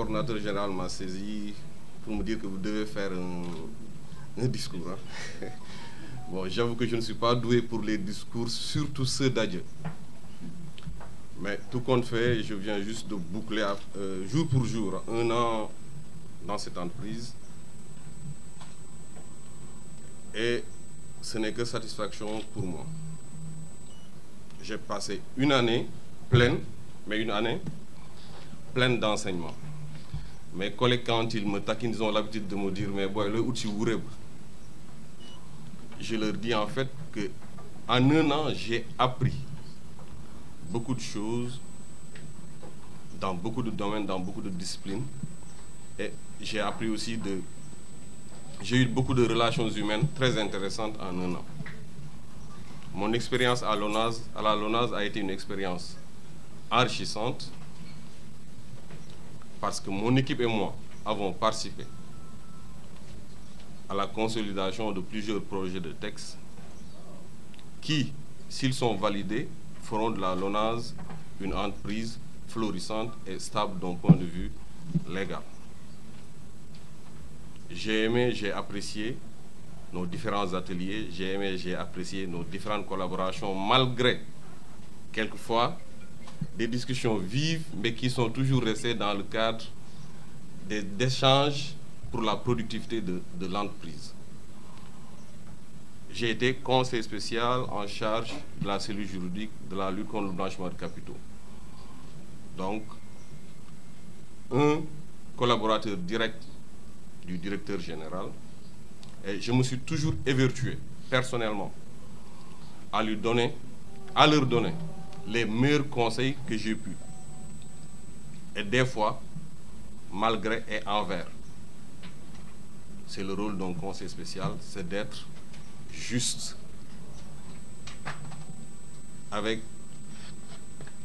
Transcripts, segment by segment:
coordonnateur général m'a saisi pour me dire que vous devez faire un discours. Hein. Bon, j'avoue que je ne suis pas doué pour les discours, surtout ceux d'adieu. Mais tout compte fait, je viens juste de boucler jour pour jour 1 an dans cette entreprise. Et ce n'est que satisfaction pour moi. J'ai passé une année pleine, mais une année pleine d'enseignement. Mes collègues, quand ils me taquinent, ils ont l'habitude de me dire « Mais boy, le outil oureb ». Je leur dis en fait qu'en 1 an, j'ai appris beaucoup de choses dans beaucoup de domaines, dans beaucoup de disciplines. Et j'ai appris aussi j'ai eu beaucoup de relations humaines très intéressantes en 1 an. Mon expérience à la LONASE a été une expérience enrichissante parce que mon équipe et moi avons participé à la consolidation de plusieurs projets de textes qui, s'ils sont validés, feront de la LONASE une entreprise florissante et stable d'un point de vue légal. J'ai aimé, j'ai apprécié nos différents ateliers, j'ai aimé, j'ai apprécié nos différentes collaborations, malgré, quelquefois, des discussions vives, mais qui sont toujours restées dans le cadre d'échanges pour la productivité de l'entreprise. J'ai été conseiller spécial en charge de la cellule juridique de la lutte contre le blanchiment de capitaux. Donc, un collaborateur direct du directeur général, et je me suis toujours évertué, personnellement, à leur donner les meilleurs conseils que j'ai pu. Et des fois, malgré et envers. C'est le rôle d'un conseiller spécial, c'est d'être juste avec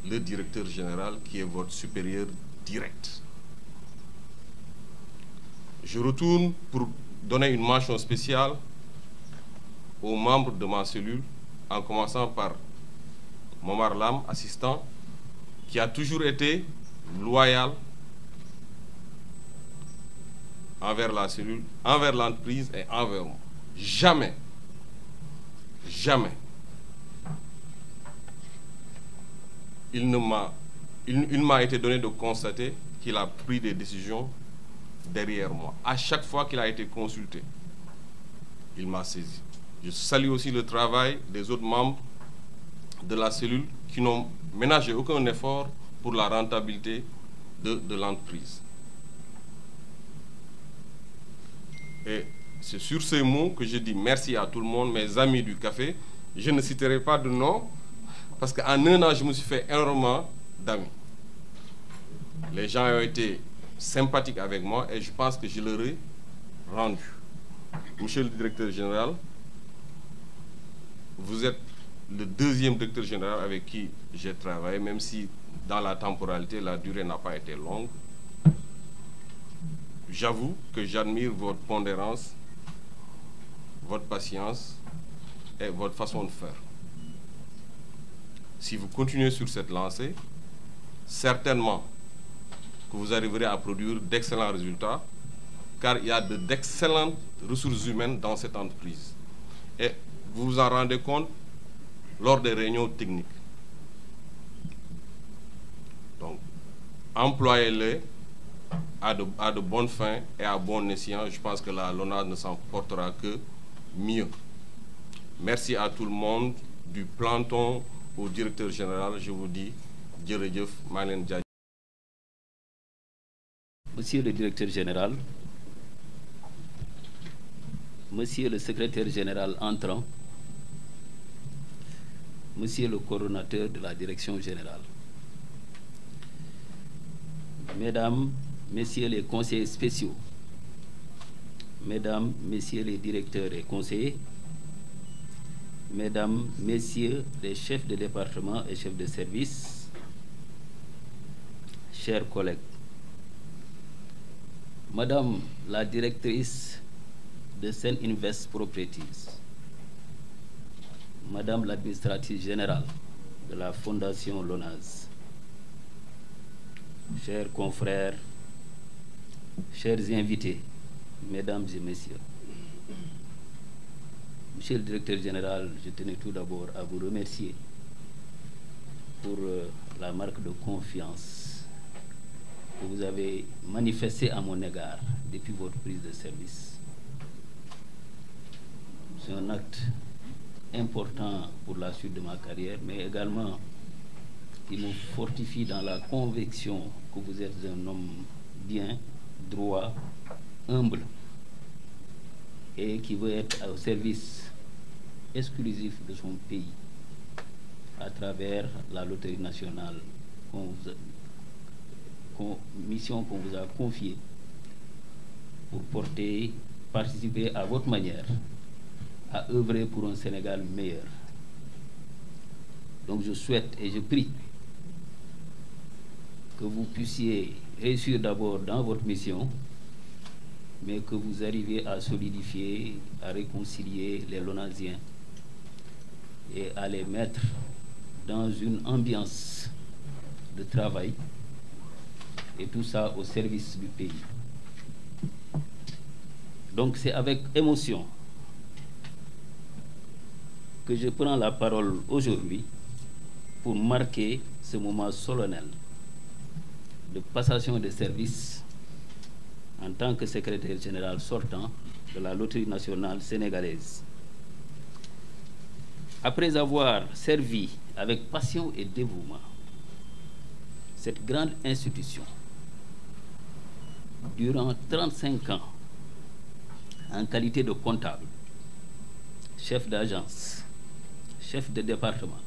le directeur général qui est votre supérieur direct. Je retourne pour donner une mention spéciale aux membres de ma cellule, en commençant par Momar Lam, assistant, qui a toujours été loyal envers la cellule, envers l'entreprise et envers moi. Jamais, il m'a été donné de constater qu'il a pris des décisions derrière moi. À chaque fois qu'il a été consulté, il m'a saisi. Je salue aussi le travail des autres membres de la cellule qui n'ont ménagé aucun effort pour la rentabilité de l'entreprise. Et c'est sur ces mots que je dis merci à tout le monde, mes amis du café. Je ne citerai pas de nom, parce qu'en 1 an, je me suis fait énormément d'amis. Les gens ont été sympathiques avec moi et je pense que je leur ai rendu. Monsieur le directeur général, vous êtes le 2e directeur général avec qui j'ai travaillé, même si dans la temporalité, la durée n'a pas été longue. J'avoue que j'admire votre pondérance, votre patience et votre façon de faire. Si vous continuez sur cette lancée, certainement que vous arriverez à produire d'excellents résultats, car il y a d'excellentes ressources humaines dans cette entreprise. Et vous vous en rendez compte lors des réunions techniques. Donc, employez-les à de bonnes fins et à bon escient. Je pense que la LONASE ne s'en portera que mieux. Merci à tout le monde, du planton au directeur général. Je vous dis, jërëjëf, maa ngi leen jaajëfal. Monsieur le directeur général, Monsieur le secrétaire général entrant, Monsieur le coordonnateur de la direction générale, Mesdames, Messieurs les conseillers spéciaux, Mesdames, Messieurs les directeurs et conseillers, Mesdames, Messieurs les chefs de département et chefs de service, chers collègues, Madame la directrice de Sen Invest Properties, Madame l'administratrice générale de la Fondation LONASE, chers confrères chers invités, mesdames et messieurs, Monsieur le directeur général, je tenais tout d'abord à vous remercier pour la marque de confiance que vous avez manifestée à mon égard depuis votre prise de service. C'est un acte important pour la suite de ma carrière, mais également qui me fortifie dans la conviction que vous êtes un homme bien, droit, humble et qui veut être au service exclusif de son pays à travers la loterie nationale, mission qu'on vous a confiée pour participer à votre manière à œuvrer pour un Sénégal meilleur. Donc je souhaite et je prie que vous puissiez réussir d'abord dans votre mission, mais que vous arriviez à solidifier, à réconcilier les Lonasiens et à les mettre dans une ambiance de travail, et tout ça au service du pays. Donc c'est avec émotion que je prends la parole aujourd'hui pour marquer ce moment solennel de passation de service en tant que secrétaire général sortant de la Loterie nationale sénégalaise. Après avoir servi avec passion et dévouement cette grande institution durant 35 ans en qualité de comptable, chef d'agence, chef de département,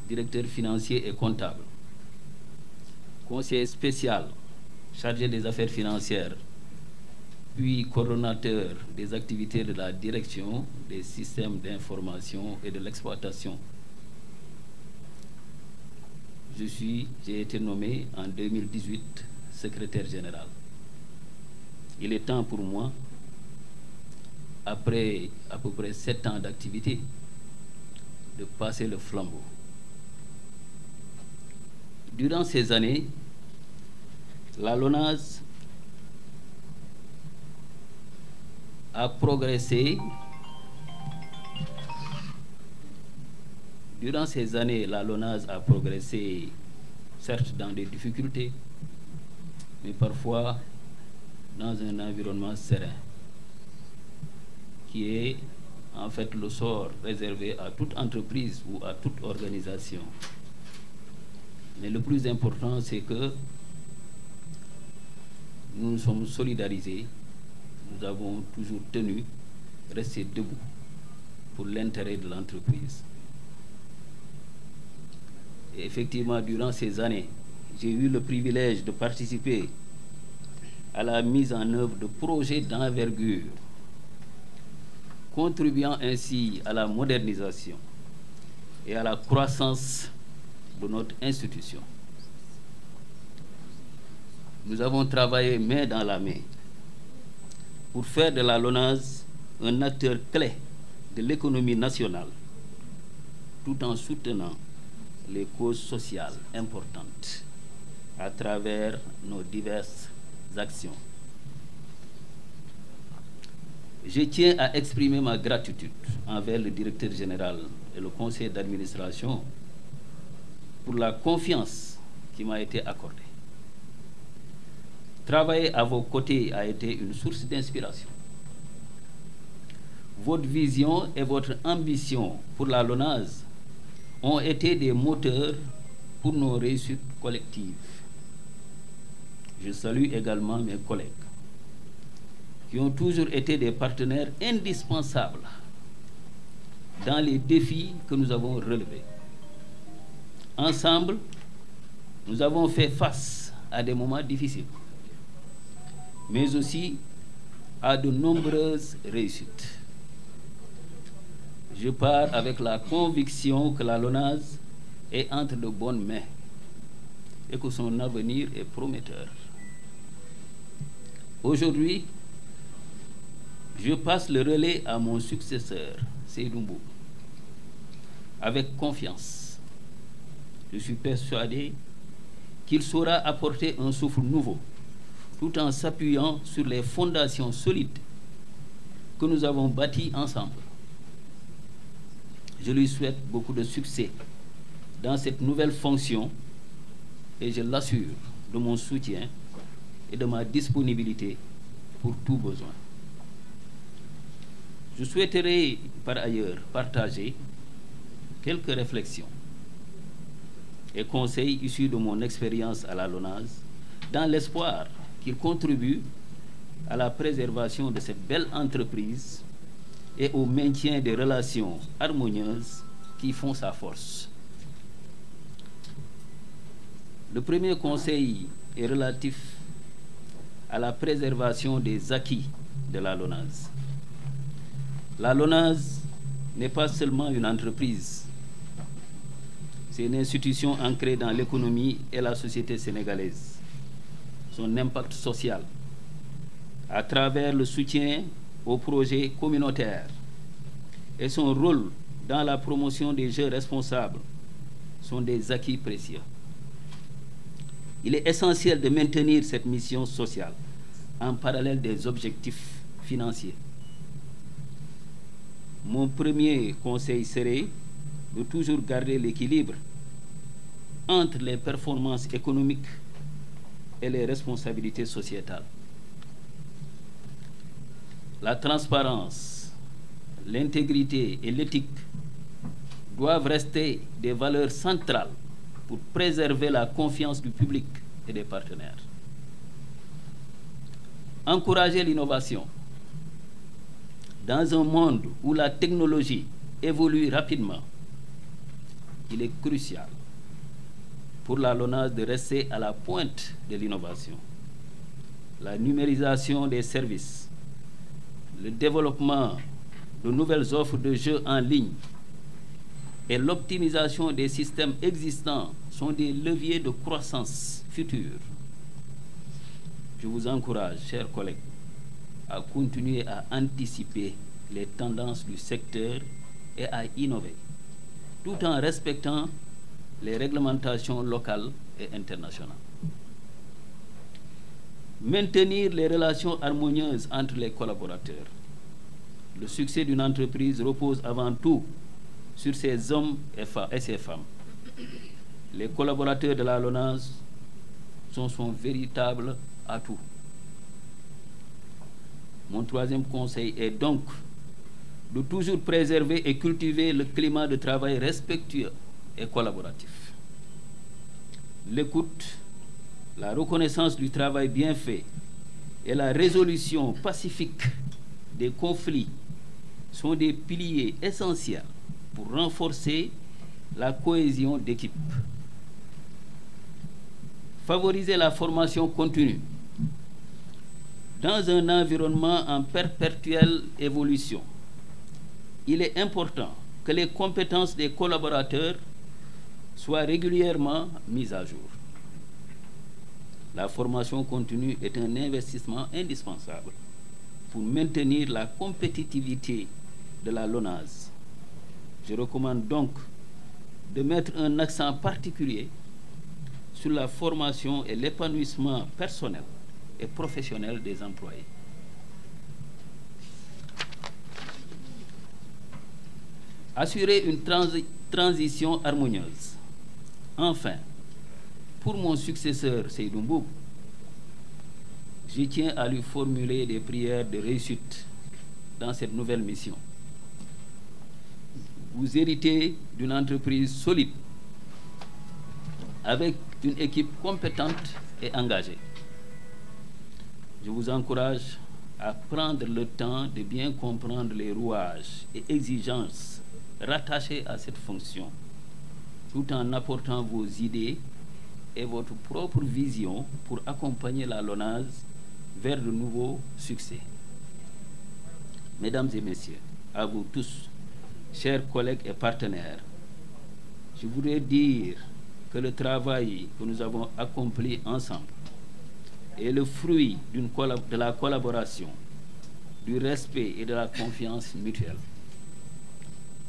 directeur financier et comptable, conseiller spécial chargé des affaires financières, puis coordonnateur des activités de la direction des systèmes d'information et de l'exploitation. J'ai été nommé en 2018 secrétaire général. Il est temps pour moi, après à peu près 7 ans d'activité, de passer le flambeau. Durant ces années, la LONASE a progressé. Durant ces années, la LONASE a progressé, certes dans des difficultés, mais parfois dans un environnement serein, qui est en fait le sort réservé à toute entreprise ou à toute organisation. Mais le plus important, c'est que nous nous sommes solidarisés, nous avons toujours tenu, resté debout pour l'intérêt de l'entreprise. Et effectivement, durant ces années, j'ai eu le privilège de participer à la mise en œuvre de projets d'envergure, contribuant ainsi à la modernisation et à la croissance de notre institution. Nous avons travaillé main dans la main pour faire de la LONASE un acteur clé de l'économie nationale, tout en soutenant les causes sociales importantes à travers nos diverses actions. Je tiens à exprimer ma gratitude envers le directeur général et le conseil d'administration pour la confiance qui m'a été accordée. Travailler à vos côtés a été une source d'inspiration. Votre vision et votre ambition pour la LONASE ont été des moteurs pour nos réussites collectives. Je salue également mes collègues qui ont toujours été des partenaires indispensables dans les défis que nous avons relevés. Ensemble, nous avons fait face à des moments difficiles, mais aussi à de nombreuses réussites. Je pars avec la conviction que la LONASE est entre de bonnes mains et que son avenir est prometteur. Aujourd'hui, je passe le relais à mon successeur, Seydou Mboup, avec confiance. Je suis persuadé qu'il saura apporter un souffle nouveau tout en s'appuyant sur les fondations solides que nous avons bâties ensemble. Je lui souhaite beaucoup de succès dans cette nouvelle fonction et je l'assure de mon soutien et de ma disponibilité pour tout besoin. Je souhaiterais par ailleurs partager quelques réflexions et conseils issus de mon expérience à la LONASE dans l'espoir qu'ils contribuent à la préservation de cette belle entreprise et au maintien des relations harmonieuses qui font sa force. Le premier conseil est relatif à la préservation des acquis de la LONASE. La LONASE n'est pas seulement une entreprise, c'est une institution ancrée dans l'économie et la société sénégalaise. Son impact social, à travers le soutien aux projets communautaires et son rôle dans la promotion des jeux responsables sont des acquis précieux. Il est essentiel de maintenir cette mission sociale en parallèle des objectifs financiers. Mon premier conseil serait de toujours garder l'équilibre entre les performances économiques et les responsabilités sociétales. La transparence, l'intégrité et l'éthique doivent rester des valeurs centrales pour préserver la confiance du public et des partenaires. Encourager l'innovation. Dans un monde où la technologie évolue rapidement, il est crucial pour la LONASE de rester à la pointe de l'innovation. La numérisation des services, le développement de nouvelles offres de jeux en ligne et l'optimisation des systèmes existants sont des leviers de croissance future. Je vous encourage, chers collègues, à continuer à anticiper les tendances du secteur et à innover, tout en respectant les réglementations locales et internationales. Maintenir les relations harmonieuses entre les collaborateurs. Le succès d'une entreprise repose avant tout sur ses hommes et ses femmes. Les collaborateurs de la LONASE sont son véritable atout. Mon troisième conseil est donc de toujours préserver et cultiver le climat de travail respectueux et collaboratif. L'écoute, la reconnaissance du travail bien fait et la résolution pacifique des conflits sont des piliers essentiels pour renforcer la cohésion d'équipe. Favoriser la formation continue. Dans un environnement en perpétuelle évolution, il est important que les compétences des collaborateurs soient régulièrement mises à jour. La formation continue est un investissement indispensable pour maintenir la compétitivité de la LONASE. Je recommande donc de mettre un accent particulier sur la formation et l'épanouissement personnel et professionnel des employés. Assurer une transition harmonieuse. Enfin, pour mon successeur Seydou Mboup, je tiens à lui formuler des prières de réussite dans cette nouvelle mission. Vous héritez d'une entreprise solide, avec une équipe compétente et engagée. Je vous encourage à prendre le temps de bien comprendre les rouages et exigences rattachés à cette fonction, tout en apportant vos idées et votre propre vision pour accompagner la LONASE vers de nouveaux succès. Mesdames et messieurs, à vous tous, chers collègues et partenaires, je voudrais dire que le travail que nous avons accompli ensemble est le fruit de la collaboration, du respect et de la confiance mutuelle.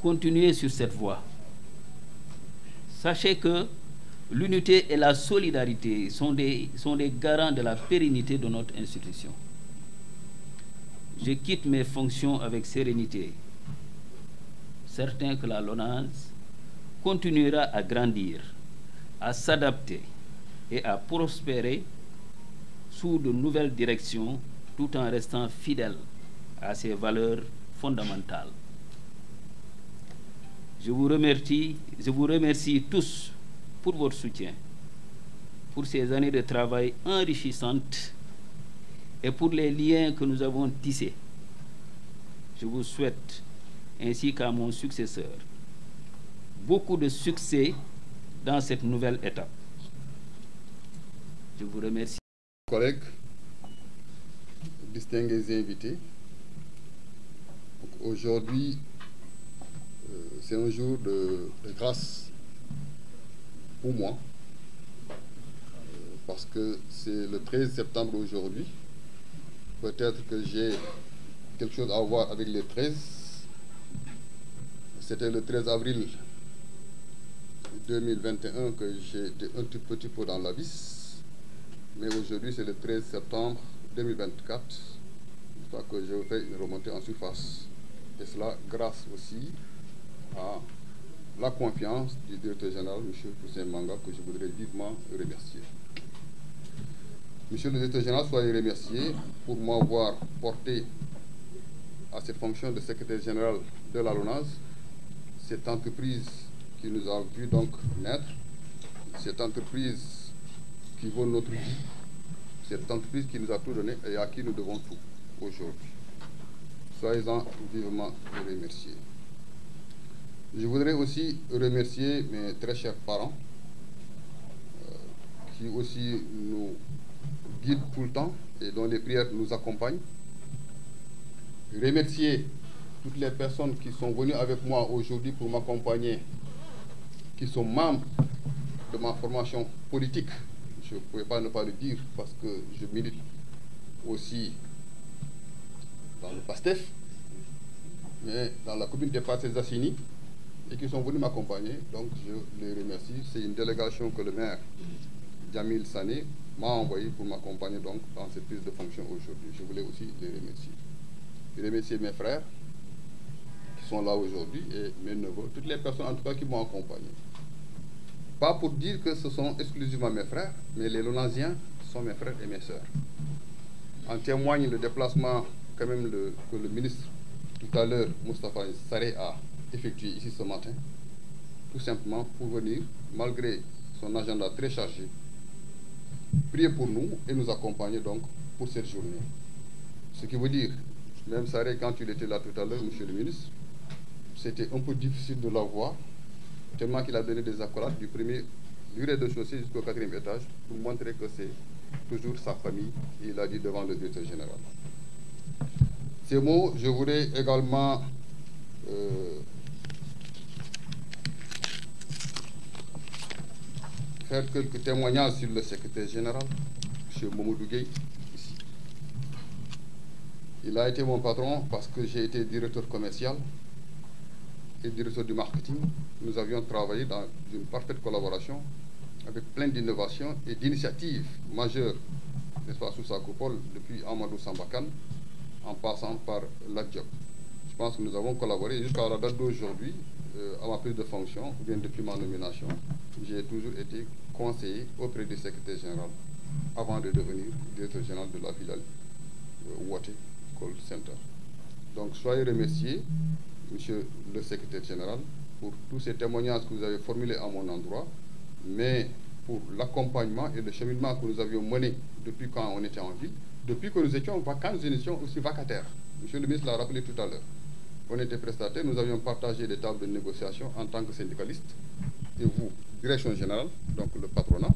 Continuez sur cette voie. Sachez que l'unité et la solidarité sont des garants de la pérennité de notre institution. Je quitte mes fonctions avec sérénité, certain que la LONASE continuera à grandir, à s'adapter et à prospérer sous de nouvelles directions, tout en restant fidèle à ses valeurs fondamentales. Je vous remercie tous pour votre soutien, pour ces années de travail enrichissantes et pour les liens que nous avons tissés. Je vous souhaite, ainsi qu'à mon successeur, beaucoup de succès dans cette nouvelle étape. Je vous remercie. Collègues, distingués invités, aujourd'hui, c'est un jour de grâce pour moi, parce que c'est le 13 septembre aujourd'hui. Peut-être que j'ai quelque chose à voir avec le 13. C'était le 13 avril 2021 que j'ai été un tout petit peu dans l'abysse. Mais aujourd'hui, c'est le 13 septembre 2024. Je crois que je fais une remontée en surface. Et cela grâce aussi à la confiance du directeur général, M. Toussaint Manga, que je voudrais vivement remercier. Monsieur le directeur général, soyez remercié pour m'avoir porté à cette fonction de secrétaire général de la LONASE, cette entreprise qui nous a vu donc naître, cette entreprise qui vaut notre vie, cette entreprise qui nous a tout donné et à qui nous devons tout aujourd'hui. Soyez-en vivement remerciés. Je voudrais aussi remercier mes très chers parents qui aussi nous guident tout le temps et dont les prières nous accompagnent. Remercier toutes les personnes qui sont venues avec moi aujourd'hui pour m'accompagner, qui sont membres de ma formation politique. Je ne pouvais pas ne pas le dire parce que je milite aussi dans le PASTEF, mais dans la commune des Parcelles-Assainies, et qui sont venus m'accompagner, donc je les remercie. C'est une délégation que le maire Djamil Sané m'a envoyée pour m'accompagner donc dans cette prise de fonction aujourd'hui. Je voulais aussi les remercier. Je remercie mes frères qui sont là aujourd'hui et mes neveux, toutes les personnes en tout cas qui m'ont accompagné. Pas pour dire que ce sont exclusivement mes frères, mais les Lonasiens sont mes frères et mes sœurs. En témoigne le déplacement quand même que le ministre tout à l'heure, Moustapha Sarré, a effectué ici ce matin, tout simplement pour venir, malgré son agenda très chargé, prier pour nous et nous accompagner donc pour cette journée. Ce qui veut dire, même Sarré, quand il était là tout à l'heure, monsieur le ministre, c'était un peu difficile de la voir, tellement qu'il a donné des accolades du rez-de-chaussée jusqu'au 4e étage pour montrer que c'est toujours sa famille, et il a dit devant le directeur général. Ces mots, je voudrais également faire quelques témoignages sur le secrétaire général, M. Momodou Gueye, ici. Il a été mon patron parce que j'ai été directeur commercial et directeur du marketing. Nous avions travaillé dans une parfaite collaboration avec plein d'innovations et d'initiatives majeures, n'est-ce pas, sous sa coupole, depuis Amadou Sambakan, en passant par l'ADJOP. Je pense que nous avons collaboré jusqu'à la date d'aujourd'hui, à ma prise de fonction, ou bien depuis ma nomination. J'ai toujours été conseiller auprès du secrétaire général avant de devenir directeur général de la filiale Ouaté Call Center. Donc soyez remerciés, monsieur le secrétaire général, pour tous ces témoignages que vous avez formulés à mon endroit, mais pour l'accompagnement et le cheminement que nous avions mené depuis quand on était en ville, depuis que nous étions aussi vacataires. Monsieur le ministre l'a rappelé tout à l'heure. On était prestataires, nous avions partagé des tables de négociation en tant que syndicalistes. Et vous, direction générale, donc le patronat,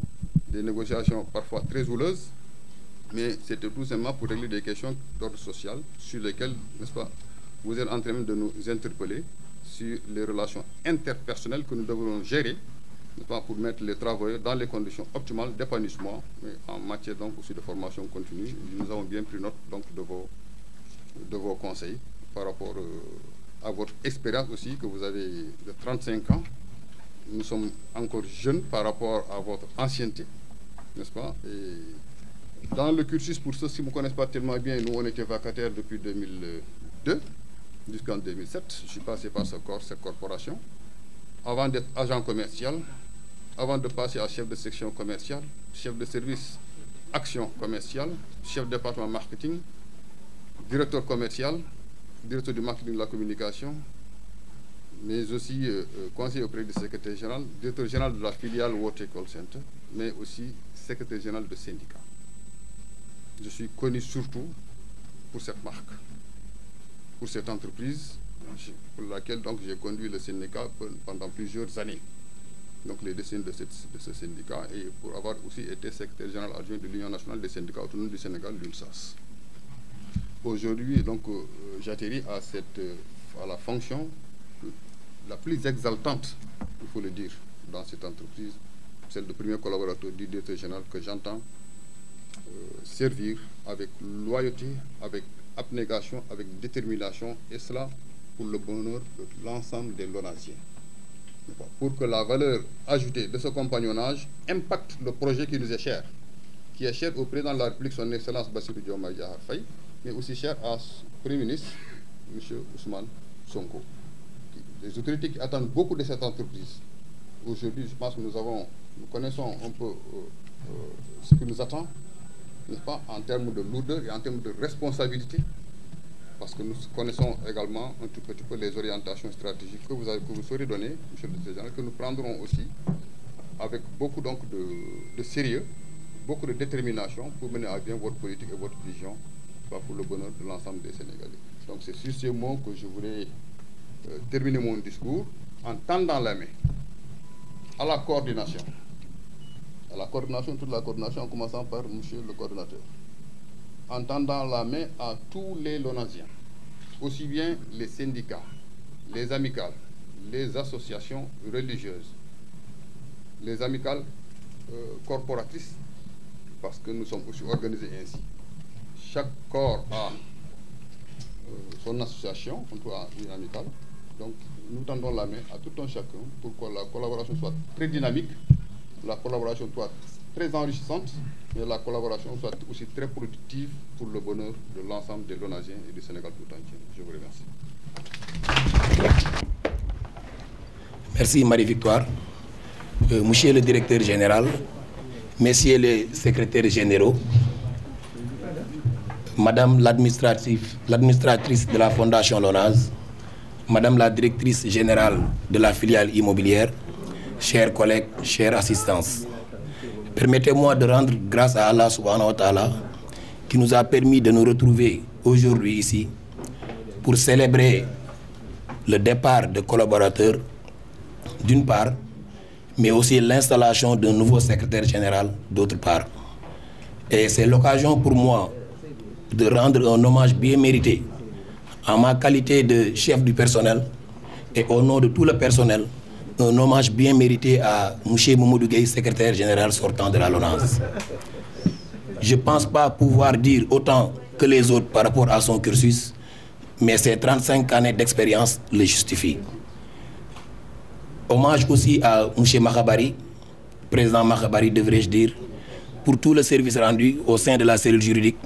des négociations parfois très houleuses, mais c'était tout simplement pour régler des questions d'ordre social sur lesquelles, n'est-ce pas, vous êtes en train de nous interpeller sur les relations interpersonnelles que nous devons gérer, n'est-ce pas, pour mettre les travailleurs dans les conditions optimales d'épanouissement, mais en matière donc aussi de formation continue. Nous avons bien pris note donc de vos conseils par rapport à votre expérience aussi que vous avez de 35 ans nous sommes encore jeunes par rapport à votre ancienneté, n'est-ce pas? Et dans le cursus, pour ceux qui ne me connaissent pas tellement bien, nous, on était vacataires depuis 2002 jusqu'en 2007. Je suis passé par cette corporation. Avant d'être agent commercial, avant de passer à chef de section commerciale, chef de service action commerciale, chef de département marketing, directeur commercial, directeur du marketing de la communication, mais aussi conseiller auprès du secrétaire général, directeur général de la filiale Water Call Center, mais aussi secrétaire général de syndicat. Je suis connu surtout pour cette marque, pour cette entreprise, pour laquelle j'ai conduit le syndicat pendant plusieurs années. Donc les décennies de ce syndicat, et pour avoir aussi été secrétaire général adjoint de l'Union nationale des syndicats autonomes du Sénégal, l'UNSAS. Aujourd'hui, donc, j'atterris à la fonction la plus exaltante, il faut le dire, dans cette entreprise, celle de premier collaborateur du directeur général que j'entends servir avec loyauté, avec abnégation, avec détermination, et cela pour le bonheur de l'ensemble des Lonasiens. Pour que la valeur ajoutée de ce compagnonnage impacte le projet qui nous est cher au président de la République, son Excellence Bassirou Diomaye Diakhar Faye, mais aussi cher à Premier ministre, M. Ousmane Sonko. Les autorités qui attendent beaucoup de cette entreprise. Aujourd'hui, je pense que nous connaissons un peu ce qui nous attend, n'est-ce pas, en termes de lourdeur et en termes de responsabilité, parce que nous connaissons également un tout petit peu les orientations stratégiques que vous saurez donner, M. le Président, que nous prendrons aussi avec beaucoup donc de sérieux, beaucoup de détermination pour mener à bien votre politique et votre vision pour le bonheur de l'ensemble des Sénégalais. Donc c'est sur ces mots que je voulais terminer mon discours en tendant la main à la coordination. À la coordination, toute la coordination, en commençant par M. le coordonnateur. En tendant la main à tous les Lonasiens, aussi bien les syndicats, les amicales, les associations religieuses, les amicales corporatrices, parce que nous sommes aussi organisés ainsi. Chaque corps a son association, en tout cas une amicale. Donc nous tendons la main à tout un chacun pour que la collaboration soit très dynamique, la collaboration soit très enrichissante, mais la collaboration soit aussi très productive pour le bonheur de l'ensemble des Lonasiens et du Sénégal tout entier. Je vous remercie. Merci Marie-Victoire. Monsieur le directeur général, messieurs les secrétaires généraux, Madame l'administratrice de la Fondation Lonase, Madame la directrice générale de la filiale immobilière, chers collègues, chères assistances, permettez-moi de rendre grâce à Allah subhanahu wa ta'ala qui nous a permis de nous retrouver aujourd'hui ici pour célébrer le départ de collaborateurs d'une part, mais aussi l'installation d'un nouveau secrétaire général d'autre part. Et c'est l'occasion pour moi de rendre un hommage bien mérité en ma qualité de chef du personnel et au nom de tout le personnel, un hommage bien mérité à M. Mamadou Gueye, secrétaire général sortant de la Lonase. Je ne pense pas pouvoir dire autant que les autres par rapport à son cursus, mais ses 35 années d'expérience le justifient. Hommage aussi à M. Makhabari, président Makhabari, devrais-je dire, pour tout le service rendu au sein de la cellule juridique.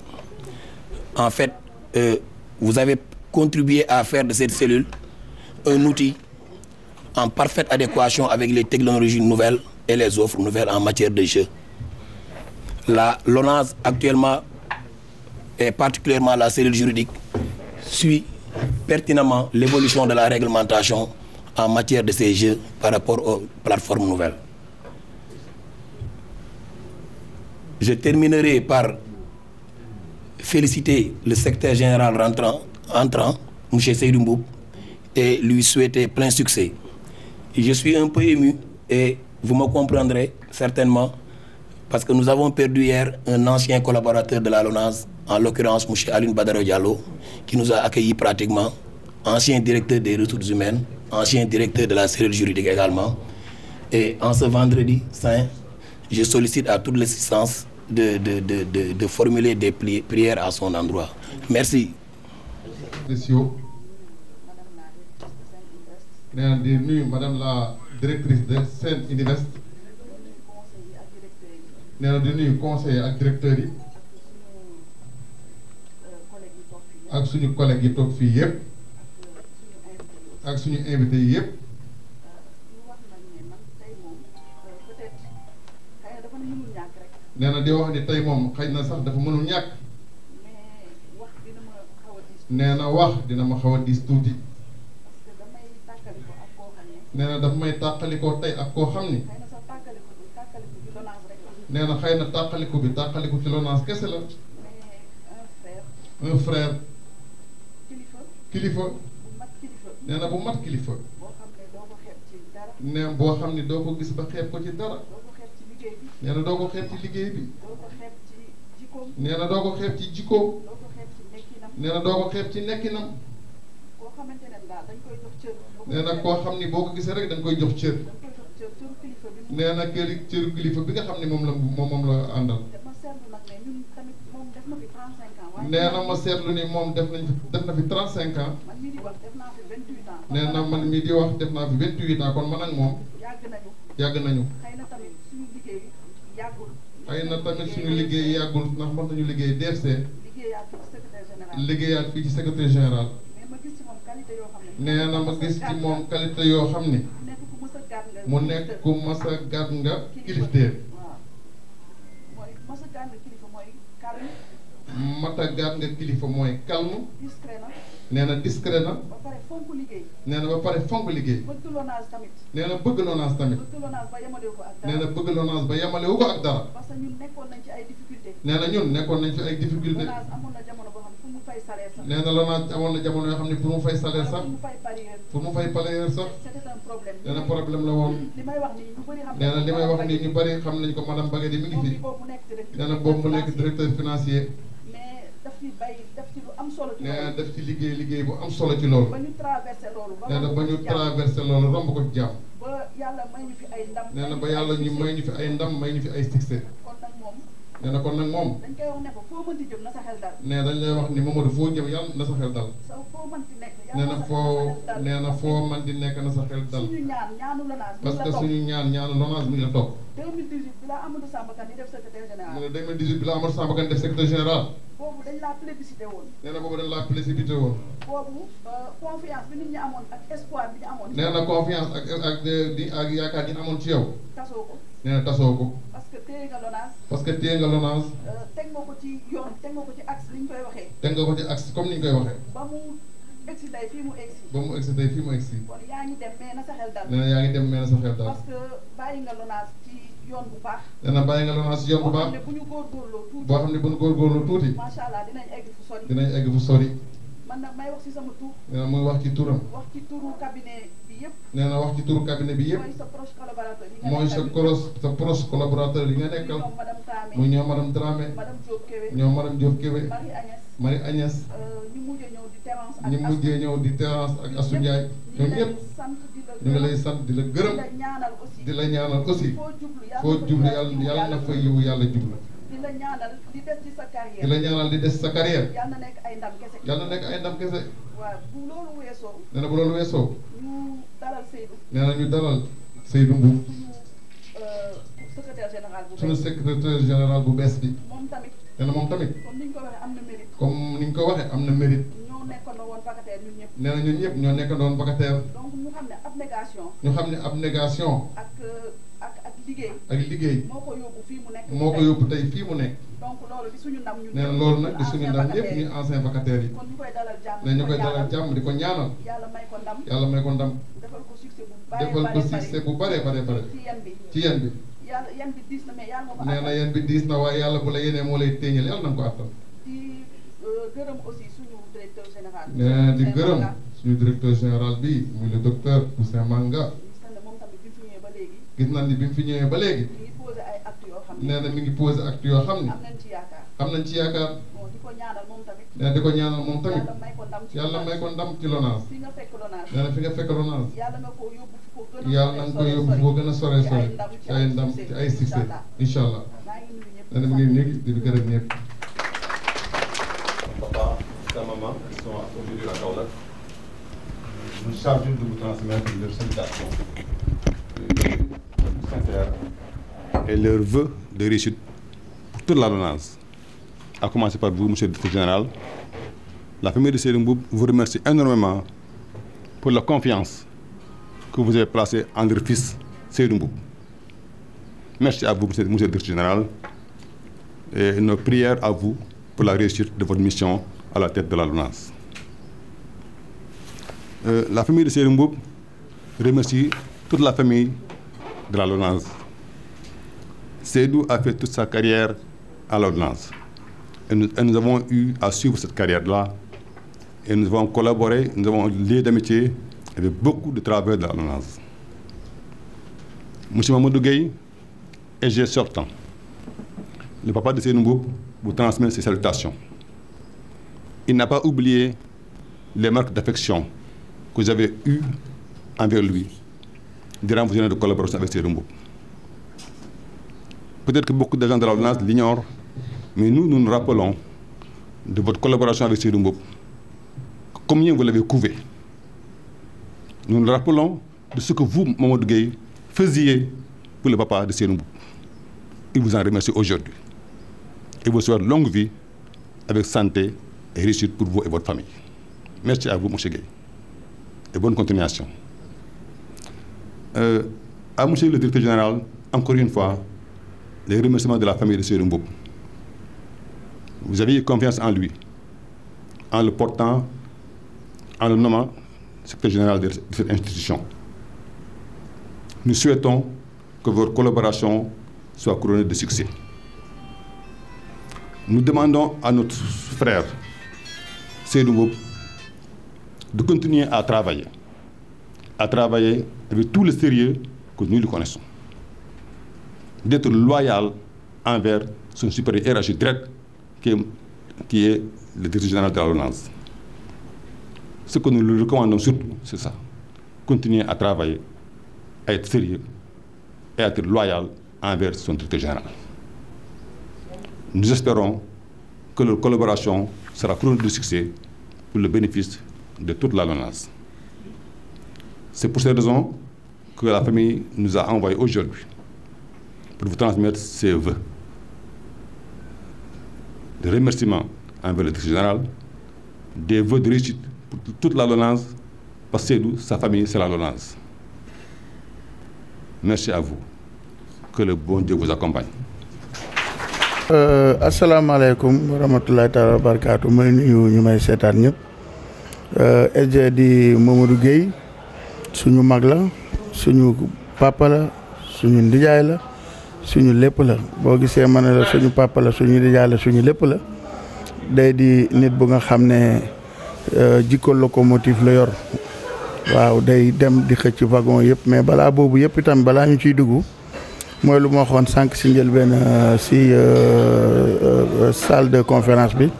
En fait, vous avez contribué à faire de cette cellule un outil en parfaite adéquation avec les technologies nouvelles et les offres nouvelles en matière de jeu. La Lonase actuellement, et particulièrement la cellule juridique, suit pertinemment l'évolution de la réglementation en matière de ces jeux par rapport aux plateformes nouvelles. Je terminerai par féliciter le secrétaire général entrant, M. Seydou Mboup, et lui souhaiter plein succès. Je suis un peu ému et vous me comprendrez certainement parce que nous avons perdu hier un ancien collaborateur de la Lonase, en l'occurrence M. Alioune Badara Diallo, qui nous a accueillis pratiquement, ancien directeur des ressources humaines, ancien directeur de la cellule juridique également. Et en ce vendredi saint, je sollicite à toute l'assistance de formuler des prières à son endroit. Merci. nee na di nuyu madame la directrice de Sen Invest. nee na di nuyu conseiller ak directeurs yi. ak suñu collègues yi toog fii yëpp. ak suñu invité yi yëpp. nee na di wax ni tey moom xëy na sax dafa mënul ñàkk. nee na wax dina ma xaw a diis tuuti. nee na daf may tàqalikoo tey ak koo xam ni. nee na xëy na tàqaliku bi tàqaliku ci LONASE kese la. un frère. kilifa. nee na bu mat kilifa. nee boo xam ni doo ko gis ba xeeb ko ci dara. nee na doo ko xeeb ci liggéey bi. nee na doo ko xeeb ci jikko. nee na doo ko xeeb ci nekkinam. nee na koo xam ni boo ko gisee rek da nga koy jox cër. nee na cëru kilifa bi nga xam ne moom la àndal. nee na ma seetlu ni moom def na fi 35 ans. nee na man mii di wax def naa fi 28 ans kon man ak moom yàgg nañu. xëy na tamit suñu liggéey yàggul ndax mën nañu liggéey DFC. liggéeyaat fii ci secrétaire général. nee na ma gis ci moom qualité yoo xam ni mu nekk ku mas a gàtt nga kilifteef. mata gàtt nga kilifa mooy calme. nee na discret na. nee na ba pare fonk liggéey. nee na bëgg LONASE tamit. nee na bëgg LONASE ba yemalewu ko ak dara. nee na ñun nekkoon nañ fi ay difficulté. nee na LONASE amoon na jamono yoo xam ne pour mu fay salaire sax pour mu fay palier sax nee na problème la woon. nee na li may wax nii ñu bari xam nañ ko madame Bagadi mi ngi fi. nee na boobu mu nekk directeur financier. nee na def ci liggéey bu am solo ci loolu. nee na ba ñu traversé loolu romb ko ci jàmm. nee na ba yàlla ñu may ñu fi ay ndam may ñu fi ay succès. nee na kon nag moom. nee dañ lay wax ni Mamadou foo jëm yàlla na sa xel dal. nee na foo man di nekk na sa xel dal. parce que suñu ñaanu LONASE mu ngi la topp. 2018 bi la Amadou Samba Kane di def secrétaire général. nee na 2018 bi la Amadou Samba Kane def secrétaire général. boobu dañ laa plébiscité woon. nee na boobu dañ laa plébiscité woon. boobu confiance bi nit ñi amoon ak espoir bi ñu amoon. nee na confiance ak yaakaar ñi amoon ci yow. tasoo ko. nee na tasoo ko. parce que téye nga LONASE. parce que téye nga LONASE. teg nga ko ci yoon teg nga ko ci axe ni ñu koy waxee. teg nga ko ci axe comme ni ñu koy waxee. ba mu egsi tey fii mu egsi. ba mu egsi tey fii mu egsi. kon yaa ngi dem mais na sa xel dal. nee na yaa ngi dem mais na sa xel dal. parce que bàyyi nga LONASE ci yoon bu baax. nee na bàyyi nga LONASE ci yoon bu baax. boo xam ne bu ñu góorgóorloo tuuti. boo xam ne bu ñu góorgóorloo tuuti. macha allah dinañ egg fu sori. dinañ egg fu sori. man nag may wax ci sama tur. nee na muy wax ci turam. wax ci turu cabinet bi yëpp. nee na wax ci turu cabinet bi yëpp. mooy sa proche collaborateur yi nga mooy sa proche collaborateur yi nga nekkal. muy ñoom madame Dramé. madame Diop Kébé. ñoom madame Diop Kébé. Marie Agnès. ñu mujjee ñëw di Terence ak ñu mujjee ñëw di Terence ak Assou Ndiaye. ñoom ñëpp ñu ngi lay sant di la gërëm. di la ñaanal aussi. foo jublu yàlla na fa yiwu yàlla jublu. di la ñaanal di des ci sa carrière. di la ñaanal di des sa carrière. yàlla na nekk ay ndam kese. yàlla na nekk ay ndam kese. waaw bu loolu weesoo. nee na bu loolu weesoo. ñu dalal Seydou. nee na ñu dalal Seydou Mbow. secrétaire général bu bees. suñu secrétaire général bu bees bi. moom tamit. nee na moom tamit. comme ni ñu ko waxee am na mérite. comme ni ñu ko waxee am na mérite. ñoo nekkandoo woon vacataire ñun ñëpp. nee na ñun ñëpp ñoo nekkandoo woon vacataire. donc ñu xam ne abnégation. ñu xam ne abnégation. ak liggéey. ak liggéey. moo ko yóbbu fii mu nekk. moo ko yóbbu tey fii mu nekk. donc loolu di suñu ndam ñun. nee na loolu nag di suñu ndam ñëpp ñu ancien vacataires yi. kon ñu koy dalal jàmm. nee ñu koy dalal jàmm di ko ñaanal. yàlla may ko ndam. yàlla may ko ndam. defal ko succès bu bare bare ci yan bi. ci yan bi. yàlla yan bi diis na mais yàlla moo ko. nee na yan bi diis na waaye yàlla bu la yenee moo lay téeñal yàlla na nga ko attan. di gërëm aussi suñu directeur général. nee na di gërëm suñu directeur général bi muy le docteur Ousseyn Manga. gis nañ ni bi mu fi ñëwee ba léegi. nee na mi ngi posé acte yoo xam ne. am nañ ci yaakaar. nee na di ko ñaanal moom tamit. yàlla may ko ndam ci LONASE. nee na fi nga fekk LONASE. yàlla na nga ko yóbbu fu ko gën a sore sore ci ay ndam ci ay succès incha allah. nee na mi ngi nuyu di gërëm ñëpp. Papa, ta maman, qui sont aujourd'hui à Kaolack. nous chargeons de vous transmettre leurs salutations sincères et leurs vœux de réussite pour toute la LONASE. À commencer par vous, monsieur le directeur général. La famille de Seydou Mboup vous remercie énormément pour la confiance que vous avez placée en leur fils Seydou Mboup. Merci à vous, monsieur le directeur général, et nos prières à vous pour la réussite de votre mission à la tête de la LONASE. La famille de Seydou Mboup remercie toute la famille de la LONASE. Seydou a fait toute sa carrière à la LONASE. Et nous avons eu à suivre cette carrière-là. Et nous avons collaboré, nous avons lié d'amitié avec beaucoup de travailleurs de la LONASE. M. Mamadou Gueye, SG sortant, le papa de Seydou Mboup vous transmet ses salutations. Il n'a pas oublié les marques d'affection que vous avez eues envers lui durant vos années de collaboration avec Seydou Mboup. Peut-être que beaucoup de gens de la LONASE l'ignorent, mais nous nous rappelons de votre collaboration avec Seydou Mboup. Combien vous l'avez couvé. Nous nous rappelons de ce que vous, Mamadou Gueye, faisiez pour le papa de Seydou Mboup. Il vous en remercie aujourd'hui. Et vous souhaite longue vie avec santé et réussite pour vous et votre famille. Merci à vous, M. Gueye. Et bonne continuation. À M. le directeur général, encore une fois, les remerciements de la famille de Seydou Mboup. Vous avez eu confiance en lui, en le portant, en le nommant secrétaire général de cette institution. Nous souhaitons que votre collaboration soit couronnée de succès. Nous demandons à notre frère Seydou Mboup de continuer à travailler avec tout le sérieux que nous lui connaissons, d'être loyal envers son supérieur hiérarchique direct qui est le directeur général de la LONASE. Ce que nous lui recommandons surtout, c'est ça. Continuer à travailler, à être sérieux et à être loyal envers son directeur général. Nous espérons que leur collaboration sera couronnée de succès pour le bénéfice de toute la LONASE. C'est pour ces raisons que la famille nous a envoyé aujourd'hui pour vous transmettre ses vœux de remerciements envers le directeur général, des vœux de réussite pour toute la LONASE, parce que Seydou, sa famille, c'est la LONASE. Merci à vous. Que le bon Dieu vous accompagne. Assalamu alaikum wa rahmatullahi ta'ala wa barakatuh. May nuyu ñu may seetaan ñëpp. SG di Mamadou Gueye, suñu mag la, suñu papa la, suñu ndijaay la, suñu lépp la. Boo gisee ma ne la suñu papa la, suñu ndijaay la, suñu lépp la. Day di nit bu nga xam ne jikko locomotive la yor. Waaw day dem di xëcc wagon yëpp, mais balaa boobu yëpp itam balaa ñu ciy dugg mooy lu ma waxoon sànq si njëlbeen si salle de conférence bi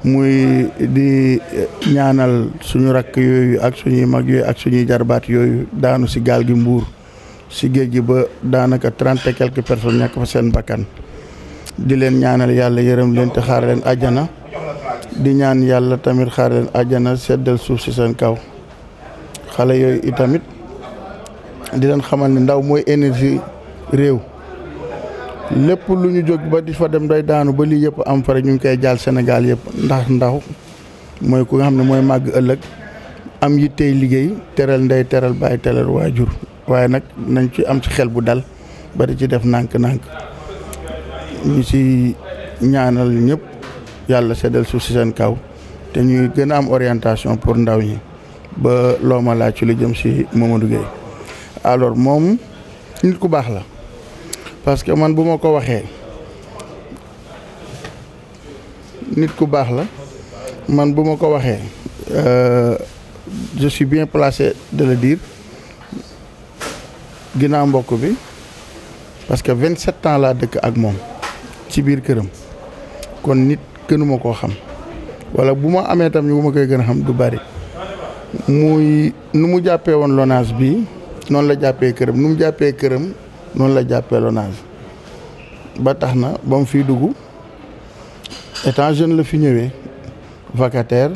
muy di ñaanal suñu rakk yooyu ak suñuy mag yooyu ak suñuy jarbaat yooyu daanu si gaal gi Mbuur si géej gi ba daanaka 30 et quelques personnes ñàkk fa seen bakkan di leen ñaanal yàlla yërëm leen te xaar leen àjjana di ñaan yàlla tamit xaar leen àjjana seddal suuf si seen kaw xale yooyu itamit di leen xamal ne ndaw mooy énergie réew lépp lu ñu jóg ba di fa dem day daanu ba lii yëpp am fa rek ñu ngi koy jaal Sénégal yëpp ndax ndaw mooy ku nga xam ne mooy màgg ëllëg am yittey liggéey teral ndey teral bàyyi teral waajur waaye nag nañ ci am ci xel bu dal ba di ci def nànk-nànk ñu ci ñaanal ñëpp yàlla seddal suuf si seen kaw te ñuy gën a am orientation pour ndaw ñi ba loo ma laaj ci lu jëm si Mamadou Gueye alors moom nit ku baax la parce que man bu ma ko waxee nit ku baax la man bu ma ko waxee je suis bien placé de le dire ginnaaw mbokk bi parce que 27 ans laa dëkk ak moom ci biir këram kon nit gënuma koo xam wala bu ma amee tam ñu bu ma koy gën a xam du bari muy nu mu jàppee woon LONASE bi noonu la jàppee këram nu mu jàppee këram noonu la jàppee LONASE ba tax na ba mu fiy dugg étant jeune la fi ñëwee vacataire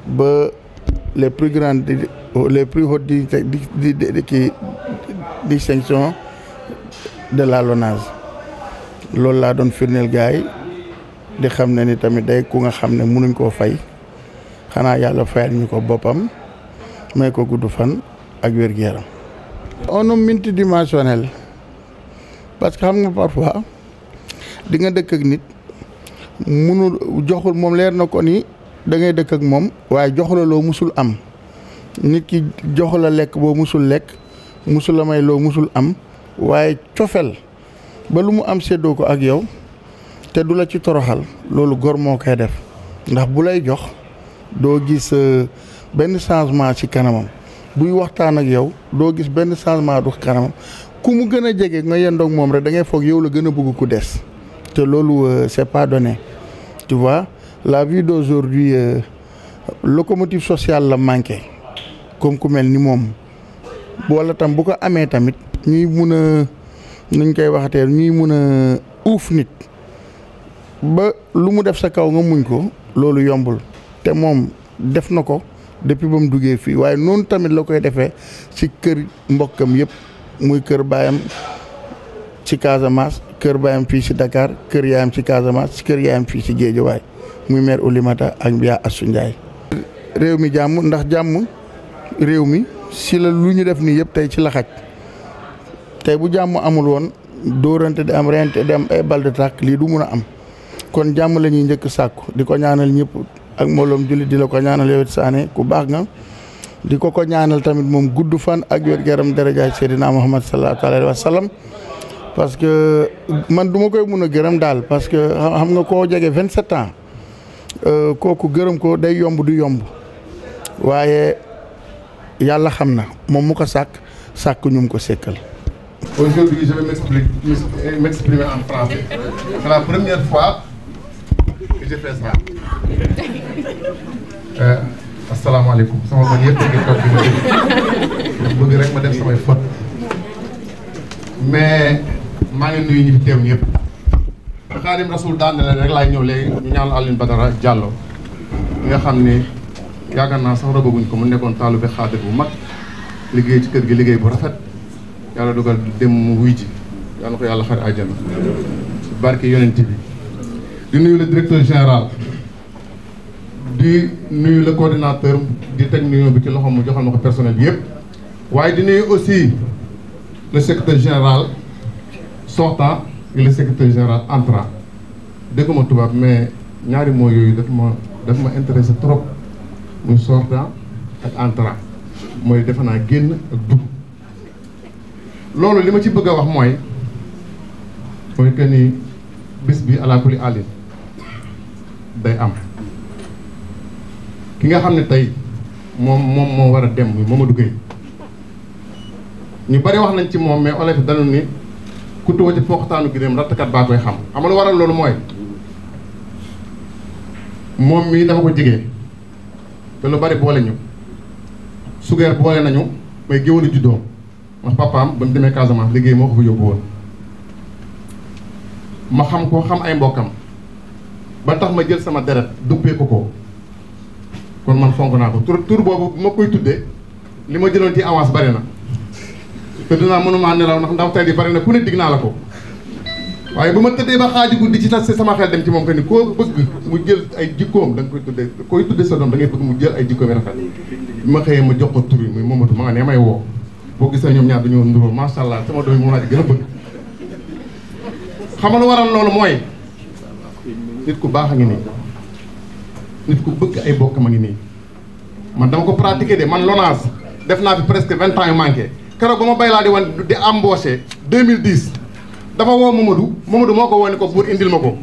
ba les plus grandes les plus hautes distinctions de la LONASE loolu laa doon firndeel gars yi di xam ne ni tamit day ku nga xam ne mënuñ koo fay xanaa yàlla fayal ñu ko boppam may ko gudd fan ak wér-gu-yaram. on est multidimensionnel parce que xam nga parfois di nga dëkk ak nit munu joxul moom leer na ko ni da ngay dëkk ak moom waaye joxula loo musul am nit ki joxula lekk boo musul lekk musul la may loo musul am waaye cofel ba lu mu am séddoo ko ak yow te du la ci toroxal loolu góor moo koy def ndax bu lay jox doo gis benn changement ci kanamam buy waxtaan ak yow doo gis benn changement du kanamam ku mu gën a jege nga yendoog moom rek da ngay foog yow la gën a bëgg ku des te loolu c'est pas donné tu vois la vie d'aujourd'hui locomotive sociale la manqué comme ku mel ni moom wala tam bu ko amee tamit ñuy mun a nuñ koy waxatee ñuy mun a uuf nit ba lu mu def sa kaw nga muñ ko loolu yombul te moom def na ko depuis ba mu duggee fii waaye noonu tamit la koy defee ci kër mbokkam yëpp muy kër baayam ci Casamance kër baayam fii ci Dakar kër yaayam ci Casamance kër yaayam fii ci Guédiawaye muy maire Oulimata ak Mbiya Assou Ndiaye. réew mi jàmm ndax jàmm réew mi si la lu ñu def nii yëpp tey ci la xaj tey bu jàmm amul woon dóorante di am rente di am ay bal de tàkk lii du mun a am kon jàmm la ñuy njëkk sàkku di ko ñaanal ñëpp ak mbooloom jullit di la ko ñaanal yow it Sané ku baax nga di ko ñaanal tamit moom gudd fan ak wér-gu-yaram darajaay Seydina Muhammad sallallahu alayhi wa sallam parce que man du ma koy mun a gërëm daal parce que xam nga koo jege 27 ans kooku gërëm ko day yomb du yomb waaye yàlla xam na moom mu ko sàkk ñu ko sekkal. Aujourd'hui, je vais m'exprimer en français. C'est la première fois que je fais ça. Assalamu alaikum. Sama man yëpp ngi toog di bëgg rek ma def samay faute. Mais maa ngi nuyu ñi fi teew ñëpp. Xaadim Rasul daan na leen rek laay ñëw léegi ñu ñaanal Alioune Badara Diallo nga xam ne yaakaar naa sax robaguñ ko mu nekkoon taalibe xaadir bu mag liggéey ci kër gi liggéey bu rafet. yàlla dogal dem mu wuy ji yàlla na ko yàlla xare àjjana barke yonent bi di nuyu le directeur général di nuyu le coordinateur di teg nuyu bi ci loxo mu joxal ma ko personnel bi yëpp waaye di nuyu aussi le secrétaire général sortant et le secrétaire général entrant dégguma tubaab mais ñaari mots yooyu daf ma intéressé trop muy sortant ak entrant mooy defe naa génn ak dugg loolu li ma ci bëgg a wax mooy que ni bis bi ala kulli àllin day am ki nga xam ne tey moom moo war a dem muy Mamadou Gueye ñu bari wax nañ ci moom mais olof yi dañu ni ku tuwa ci poqataanu giréem rattkat baa koy xam xam lu waral loolu mooy moom mii dafa ko jigee te lu bari boole ñu sugeer boole nañu may géwëlu juddoo ndax papaam ba mu demee Casamance liggéey moo ko fa yóbbu woon ma xam ko xam ay mbokkam ba tax ma jël sama deret duppee ko kon man fonk naa ko tur boobu bu ma koy tuddee li ma jëloon ci avance bari na te dinaa mënuma nelaw ndax ndaw tey di bari na ku ne dig naa la ko waaye bu ma tëddee ba xaaju guddi ci tas sama xel dem ci moom que ni koo bëgg mu jël ay jikkoom da nga koy tuddee sa doom da ngay bëgg mu jël ay jikkoom yi rafet bi ma xëyee ma jox ko tur yi muy Mamadou ma nga ne may woo boo gisee ñoom ñaar dañoo nduróo macha allah sama doom yi moom laa ci gën a bëgg xam nga lu waral loolu mooy nit ku baax a ngi nii nit ku bëgg ay bokkam a ngi nii man dama ko pratiquer de man LONASE def naa fi presque 20 ans yu manqué keroog ba ma bay laa di wan di embauché 2010 dafa woo Mamadou moo ko woo ni ko buur indil ma ko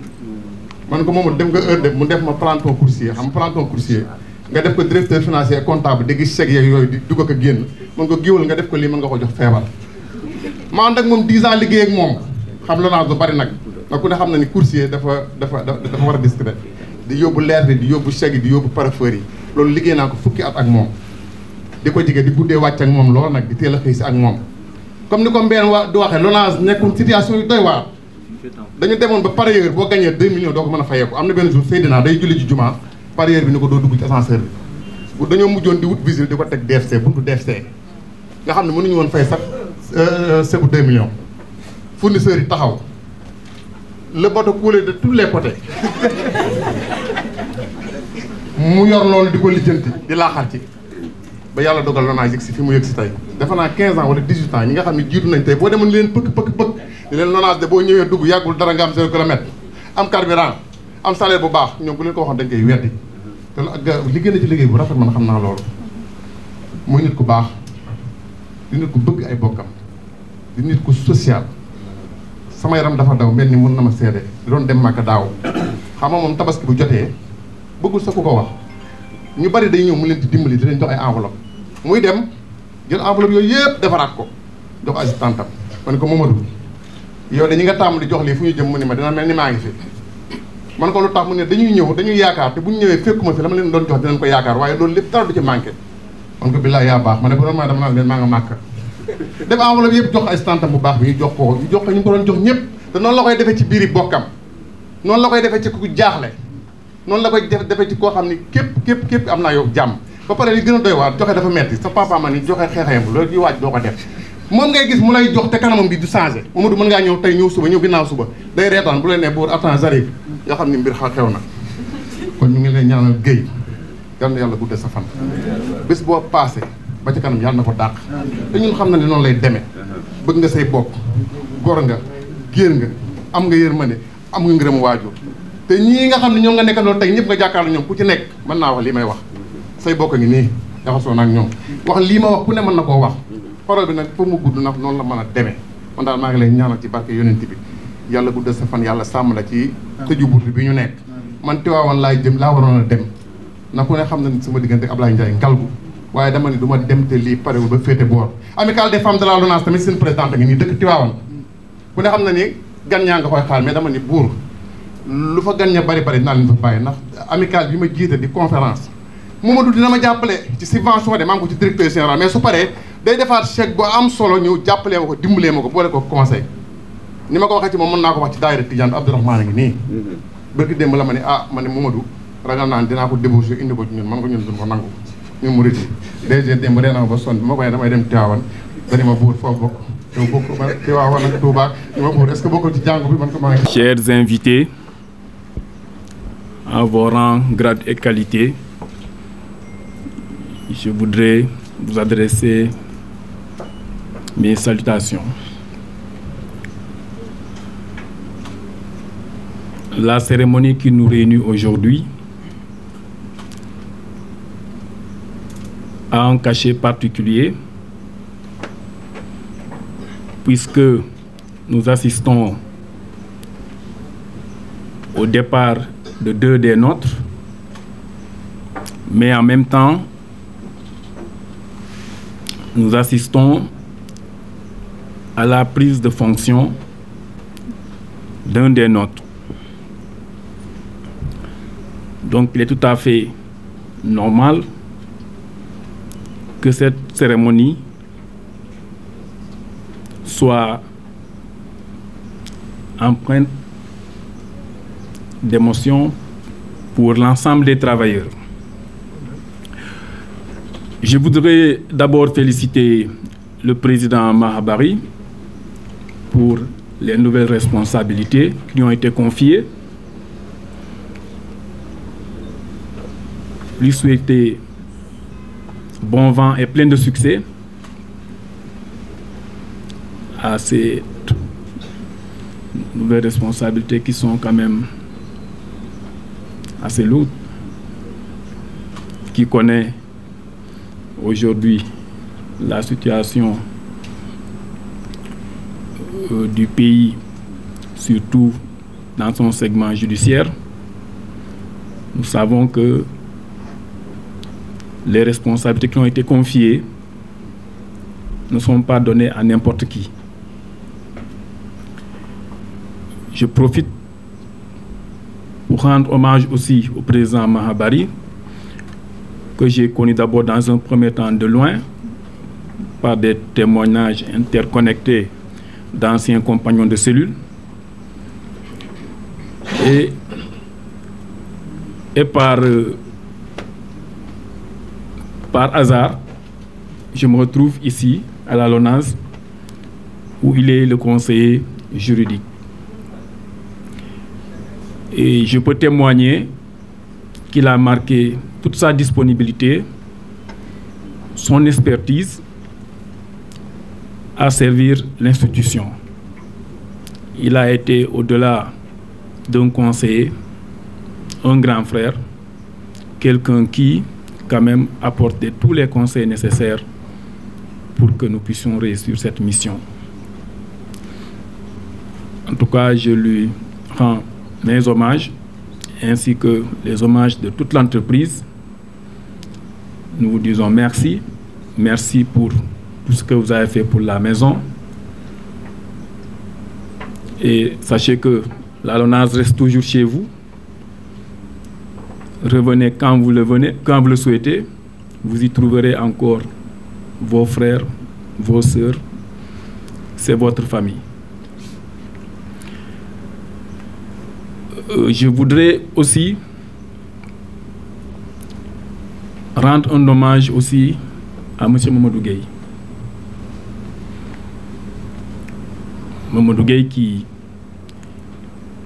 man ko Mamadou dem nga heure de mu def ma planton coursier xam nga planton coursier nga def ko directeur financier comptable di gis chèque yeeg yooyu di dugg ak a génn mën ko géwal nga def ko lii mën nga ko jox feebar ma ànd ak moom 10 ans liggéey ak moom xam LONASE bu bari nag ku ne xam na ni coursier dafa war a discret di yóbbu lettre di yóbbu chèque yi di yóbbu parapheur yi loolu liggéey naa ko fukki at ak moom di ko jige di guddee wàcc ak moom lool nag di teel a xëy si ak moom comme ni ko mbeen di waxee LONASE nekkul situation yu doy waar dañu demoon ba parieur boo gagné 2 millions doo ko mën a fayeeku am na benn jour Seydina day julli ci jumaa parieur bi ni ko doo dugg ci ascenseur bi dañoo mujjoon di wut visile di ko teg DFC buntu DFC nga xam ne mënuñu woon fay sax sebu 2 millions fournisseurs yi taxaw le bateau coulé de tous les côtés mu yor loolu di ko lijjanti di laaxar ci ba yàlla dogal LONASE yëg si fi mu yëg si tey defe naa 15 ans wala 18 ans ñi nga xam ne jiitu nañ tey boo demoon leen pëkk di leen LONASE de boo ñëwee dugg yàggul dara nga am 0 kilomètre am carburant am salaire bu baax ñoom bu leen ko waxoon dañ koy weddi te liggéey na ci liggéey bu rafet man xam naa loolu muy nit ku baax di nit ku bëgg ay bokkam di nit ku social sama yaram dafa daw mel ni mën na ma seede di doon dem Màkka daaw xam nga moom tabaski bu jotee bëggul sa ku ko wax ñu bari day ñëw mu leen di dimbali di leen jox ay enveloppe muy dem jël enveloppe yooyu yëpp defaraat ko jox assistantam ma ne ko Mamadou yow de ñi nga tàmm di jox lii fu ñu jëm mu ne ma dina mel ni maa ngi fi man ko lu tax mu ne dañuy ñëw dañuy yaakaar te bu ñu ñëwee fekkuma fi la ma leen doon jox dinañ ko yaakaar waaye loolu lépp dara du ci manqué man ko billaay yaa baax ma ne ko vraiment dama naan leen maa nga màkk def enveloppe yëpp jox assistantam bu baax bi ñu jox ko ñu ko doon jox ñëpp te noonu la koy defee ci biiri bokkam noonu la koy defee ci ku jaaxle noonu la koy defee ci koo xam ni képp am naa yow jàmm ba pare li gën a doy waar joxe dafa metti sa papa ma ni joxe xeexeem loolu di waaj doo ko def moom ngay gis mu lay jox te kanamam bi du changé Mamadou mën ngaa ñëw tey ñëw suba ñëw ginnaaw suba day reetaan bu leen ne boor attends j'arrive yoo xam ni mbir xew na kon ñu ngi lay ñaanal Guèye yal na yàlla guddal sa fan bés boo passé ba ci kanam yàlla na ko dàq te ñun xam na ne noonu lay demee bëgg nga say bopp gor nga géer nga am nga yërmande am nga ngërëm waajur te ñii nga xam ne ñoom nga nekkandoo tey ñëpp nga jàkkaarloo ñoom ku ci nekk mën naa wax lii may wax say bokk ngi nii jaxasoo na ak ñoom wax lii ma wax ku ne mën na koo wax parole bi nag pour mu gudd nag noonu la mën a demee man daal maa ngi lay ñaanal ci barke yonent bi yàlla guddal sa fan yàlla sàmm la ci tëju burtu bi ñu nekk man Tiwaawan laay jëm laa waroon a dem na ku ne xam na ni sama diggante ak Ablaye Ndiaye ngalgu waaye dama ni du ma dem te lii parewul ba féete boor amicale des femmes de la LONASE tamit seen présidente ngi nii dëkk Tiwaawan ku ne xam na ni gan ñaa nga koy xaar mais dama ni buur lu fa gan ña bari dinaa leen fa bàyyi ndax amicale bi ma jiite di conférence Mamadou dina ma jàppale ci subvention de maa ngi ko ci directeur général mais su paree day defaat chèque bu am solo ñëw jàppalee ma ko dimbalee ma ko boole ko conseil ni ma ko waxee ci moom mën naa ko wax ci daayira Tidiane Abdourahmane ngi nii bërki démb la ma ne ma ne Mamadou ragal naa dinaa ko débauché indi ko ci ñun man ko ñun duñ ko nangu ñu murit yi DG démb ree na ma ba sonn bi ma koy damay dem Tivaouane dani ma buur foofu bokk yow bokk ma Tivaouane ak Touba ñu ma buur est-ce que bokkul ci jàng bi man ko maa ngi. Chers invités à vos rangs, grades et qualités, je voudrais vous adresser mes salutations. La cérémonie qui nous réunit aujourd'hui a un cachet particulier puisque nous assistons au départ de 2 des nôtres, mais en même temps, nous assistons à la prise de fonction d'un des nôtres. Donc, il est tout à fait normal que cette cérémonie soit empreinte d'émotion pour l'ensemble des travailleurs. Je voudrais d'abord féliciter le président Mahabari pour les nouvelles responsabilités qui lui ont été confiées. Lui souhaiter bon vent et plein de succès à ces nouvelles responsabilités qui sont quand même assez lourdes, qui connaît aujourd'hui la situation du pays, surtout dans son segment judiciaire. Nous savons que les responsabilités qui ont été confiées ne sont pas données à n'importe qui. Je profite pour rendre hommage aussi au président Mahabari, que j'ai connu d'abord dans un premier temps de loin, par des témoignages interconnectés d'anciens compagnons de cellule, et par par hasard, je me retrouve ici, à la LONASE, où il est le conseiller juridique. Et je peux témoigner qu'il a marqué toute sa disponibilité, son expertise à servir l'institution. Il a été au-delà d'un conseiller, un grand frère, quelqu'un qui, quand même, apportait tous les conseils nécessaires pour que nous puissions réussir cette mission. En tout cas, je lui rends mes hommages, ainsi que les hommages de toute l'entreprise. Nous vous disons merci. Merci pour tout ce que vous avez fait pour la maison. Et sachez que la LONASE reste toujours chez vous. Revenez quand vous le souhaitez. Vous y trouverez encore vos frères, vos sœurs. C'est votre famille. Je voudrais aussi rendre un hommage aussi à M. Mamadou Gueye. Mamadou Gueye qui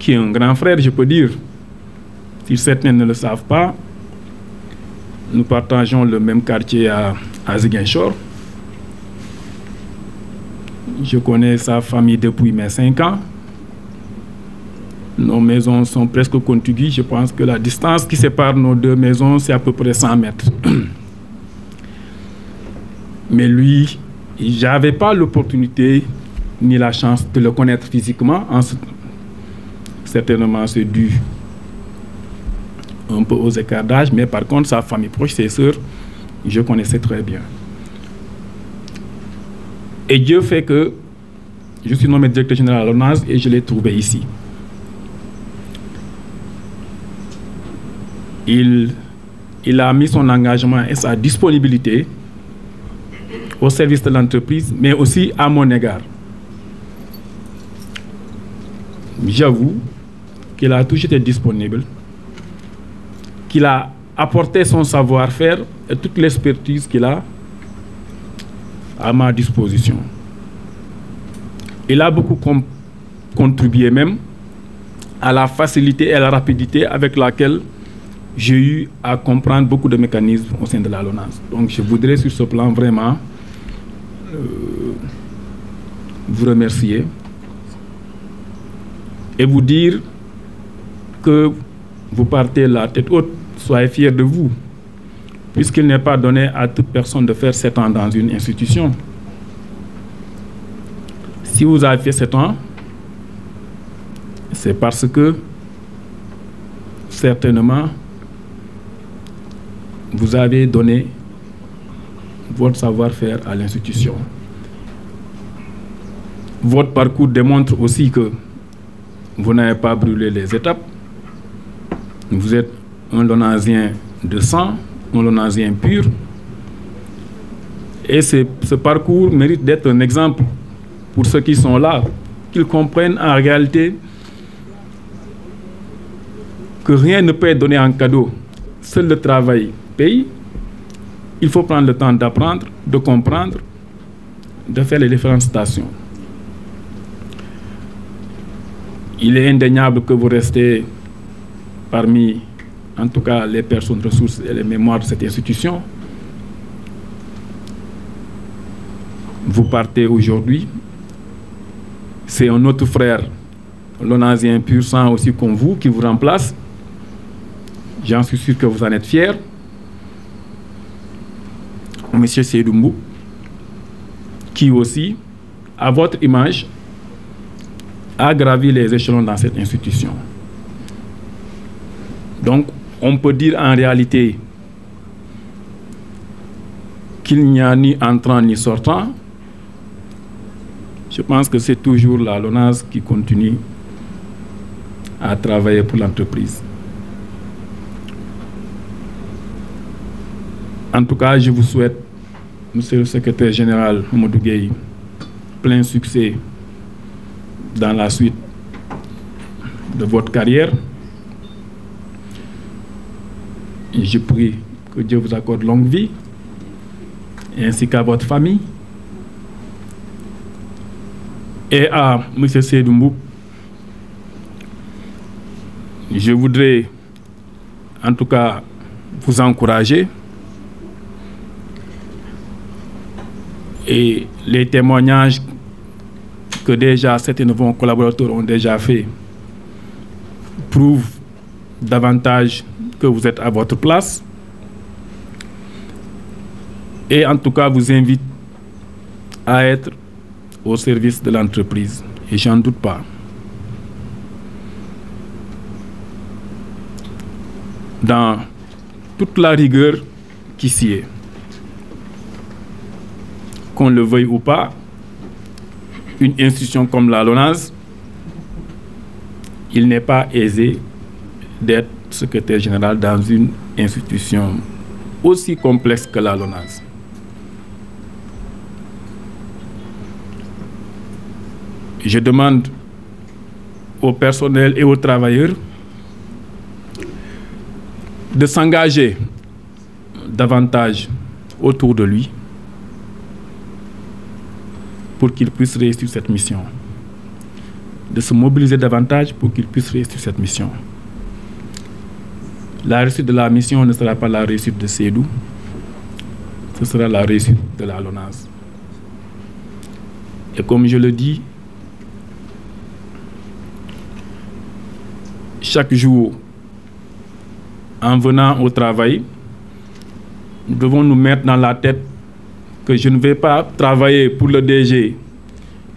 est un grand frère, je peux dire. Si certains ne le savent pas, nous partageons le même quartier à Ziguinchor. Je connais sa famille depuis mes 5 ans. Nos maisons sont presque contiguës. Je pense que la distance qui sépare nos 2 maisons, c'est à peu près 100 mètres. Mais lui, je n'avais pas l'opportunité ni la chance de le connaître physiquement. Certainement, c'est dû un peu aux écarts d'âge, mais par contre, sa famille proche, ses sœurs, je connaissais très bien. Et Dieu fait que je suis nommé directeur général à l'ONAS et je l'ai trouvé ici. Il a mis son engagement et sa disponibilité au service de l'entreprise, mais aussi à mon égard. J'avoue qu'il a toujours été disponible, qu'il a apporté son savoir-faire et toute l'expertise qu'il a à ma disposition. Il a beaucoup contribué même à la facilité et à la rapidité avec laquelle j'ai eu à comprendre beaucoup de mécanismes au sein de la LONASE. Donc je voudrais sur ce plan vraiment vous remercier et vous dire que vous partez la tête haute, soyez fiers de vous, puisqu'il n'est pas donné à toute personne de faire 7 ans dans une institution. Si vous avez fait 7 ans, c'est parce que certainement vous avez donné votre savoir-faire à l'institution. Votre parcours démontre aussi que vous n'avez pas brûlé les étapes. Vous êtes un Lonasien de sang, un Lonasien pur. Et ce parcours mérite d'être un exemple pour ceux qui sont là, qu'ils comprennent en réalité que rien ne peut être donné en cadeau. Seul le travail paye. Il faut prendre le temps d'apprendre, de comprendre, de faire les différentes stations. Il est indéniable que vous restez parmi, en tout cas, les personnes ressources et les mémoires de cette institution. Vous partez aujourd'hui. C'est un autre frère, l'onasien pur sang aussi comme vous, qui vous remplace. J'en suis sûr que vous en êtes fiers. Monsieur Seydoumbou, qui aussi, à votre image, a gravi les échelons dans cette institution. Donc, on peut dire en réalité qu'il n'y a ni entrant ni sortant. Je pense que c'est toujours la LONASE qui continue à travailler pour l'entreprise. En tout cas, je vous souhaite, Monsieur le Secrétaire général Mamadou Gueye, plein succès dans la suite de votre carrière. Et je prie que Dieu vous accorde longue vie ainsi qu'à votre famille. Et à M. Seydou Mboup, je voudrais en tout cas vous encourager. Et les témoignages que déjà certains de vos collaborateurs ont déjà fait prouvent davantage que vous êtes à votre place. Et en tout cas, vous invite à être au service de l'entreprise. Et j'en doute pas. Dans toute la rigueur qui s'y est. Qu'on le veuille ou pas, une institution comme la LONASE, il n'est pas aisé d'être secrétaire général dans une institution aussi complexe que la LONASE. Je demande au personnel et aux travailleurs de s'engager davantage autour de lui pour qu'il puisse réussir cette mission. De se mobiliser davantage pour qu'il puisse réussir cette mission. La réussite de la mission ne sera pas la réussite de Seydou, ce sera la réussite de la LONASE. Et comme je le dis, chaque jour, en venant au travail, nous devons nous mettre dans la tête que je ne vais pas travailler pour le DG,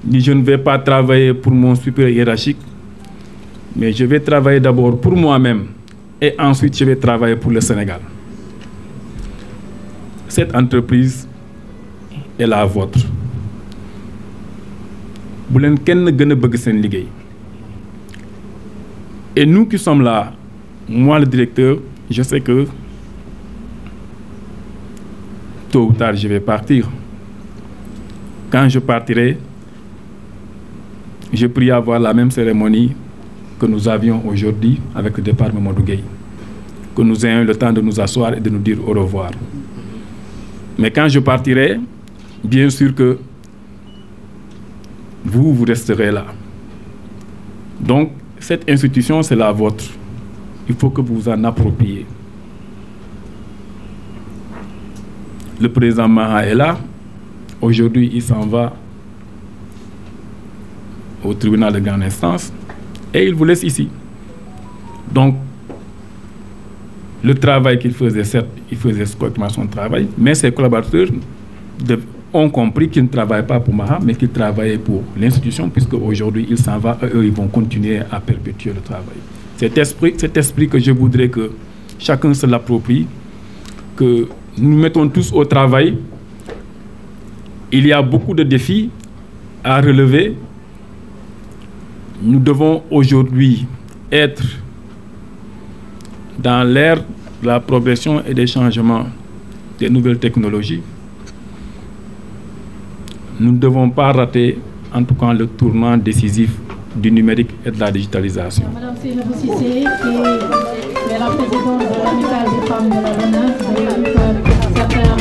ni je ne vais pas travailler pour mon supérieur hiérarchique, mais je vais travailler d'abord pour moi-même et ensuite je vais travailler pour le Sénégal. Cette entreprise est la vôtre. Et nous qui sommes là, moi le directeur, je sais que tôt ou tard je vais partir. Quand je partirai, je prie avoir la même cérémonie que nous avions aujourd'hui avec le départ de Mamadou Gueye. Que nous ayons le temps de nous asseoir et de nous dire au revoir. Mais quand je partirai, bien sûr que vous resterez là. Donc, cette institution, c'est la vôtre. Il faut que vous vous en appropriez. Le président Maha est là. Aujourd'hui, il s'en va au tribunal de grande instance et il vous laisse ici. Donc, le travail qu'il faisait, certes, il faisait correctement son travail, mais ses collaborateurs ont compris qu'il ne travaille pas pour Maha, mais qu'il travaillait pour l'institution, puisque aujourd'hui, il s'en va et eux, ils vont continuer à perpétuer le travail. Cet esprit que je voudrais que chacun se l'approprie, que nous mettons tous au travail. Il y a beaucoup de défis à relever. Nous devons aujourd'hui être dans l'ère de la progression et des changements des nouvelles technologies. Nous ne devons pas rater, en tout cas, le tournant décisif du numérique et de la digitalisation. Madame Seynabou Cissé, qui est la présidente de l'amicale des femmes de la LONASE, certains